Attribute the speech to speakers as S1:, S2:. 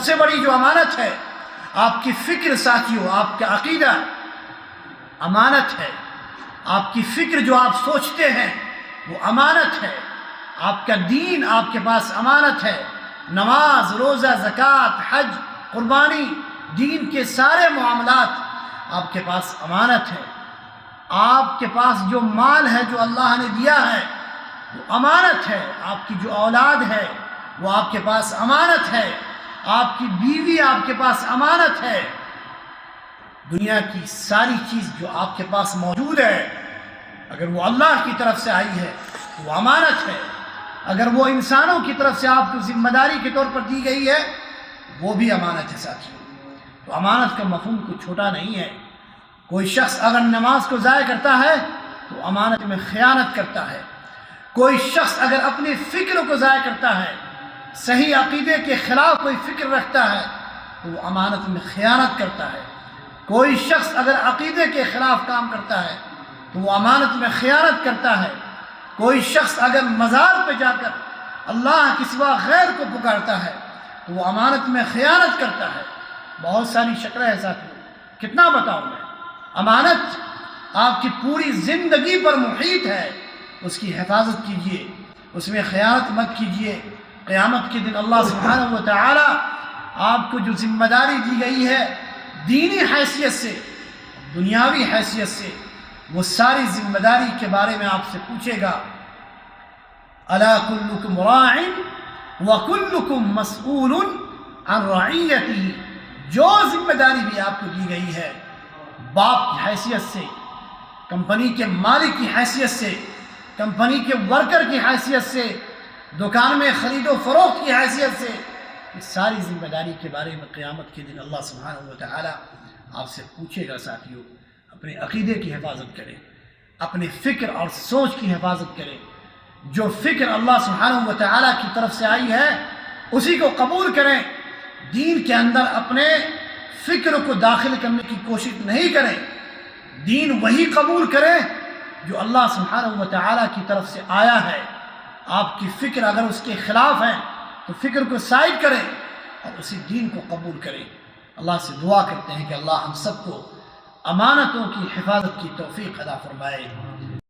S1: سے بڑی جو امانت ہے آپ کی فکر ساتھیوں، آپ کا عقیدہ امانت ہے، آپ کی فکر جو آپ سوچتے ہیں وہ امانت ہے، آپ کا دین آپ کے پاس امانت ہے، نماز، روزہ، زکوٰۃ، حج، قربانی، دین کے سارے معاملات آپ کے پاس امانت ہے، آپ کے پاس جو مال ہے جو اللہ نے دیا ہے وہ امانت ہے، آپ کی جو اولاد ہے وہ آپ کے پاس امانت ہے، آپ کی بیوی آپ کے پاس امانت ہے، دنیا کی ساری چیز جو آپ کے پاس موجود ہے اگر وہ اللہ کی طرف سے آئی ہے تو وہ امانت ہے، اگر وہ انسانوں کی طرف سے آپ کو ذمہ داری کے طور پر دی گئی ہے وہ بھی امانت ہے ساتھیوں۔ تو امانت کا مفہوم کوئی چھوٹا نہیں ہے۔ کوئی شخص اگر نماز کو ضائع کرتا ہے تو امانت میں خیانت کرتا ہے، کوئی شخص اگر اپنی فکر کو ضائع کرتا ہے، صحیح عقیدے کے خلاف کوئی فکر رکھتا ہے تو وہ امانت میں خیانت کرتا ہے، کوئی شخص اگر عقیدے کے خلاف کام کرتا ہے تو وہ امانت میں خیانت کرتا ہے، کوئی شخص اگر مزار پہ جا کر اللہ کے سوا غیر کو پکارتا ہے تو وہ امانت میں خیانت کرتا ہے۔ بہت ساری شکلیں ہیں ساتھیوں، کتنا بتاؤں میں۔ امانت آپ کی پوری زندگی پر محیط ہے، اس کی حفاظت کیجئے، اس میں خیانت مت کیجئے۔ قیامت کے دن اللہ سبحانہ و تعالی آپ کو جو ذمہ داری دی گئی ہے دینی حیثیت سے، دنیاوی حیثیت سے، وہ ساری ذمہ داری کے بارے میں آپ سے پوچھے گا۔ الا کلکم راع وکلکم مسئول عن رعیتہ، جو ذمہ داری بھی آپ کو دی گئی ہے، باپ کی حیثیت سے، کمپنی کے مالک کی حیثیت سے، کمپنی کے ورکر کی حیثیت سے، دکان میں خرید و فروخت کی حیثیت سے، اس ساری ذمہ داری کے بارے میں قیامت کے دن اللہ سبحانہ و تعالی آپ سے پوچھے گا۔ ساتھیوں، اپنے عقیدے کی حفاظت کریں، اپنے فکر اور سوچ کی حفاظت کریں، جو فکر اللہ سبحانہ و تعالی کی طرف سے آئی ہے اسی کو قبول کریں، دین کے اندر اپنے فکر کو داخل کرنے کی کوشش نہیں کریں، دین وہی قبول کریں جو اللہ سبحانہ و تعالی کی طرف سے آیا ہے۔ آپ کی فکر اگر اس کے خلاف ہے تو فکر کو سائڈ کریں اور اسی دین کو قبول کریں۔ اللہ سے دعا کرتے ہیں کہ اللہ ہم سب کو امانتوں کی حفاظت کی توفیق عطا فرمائے۔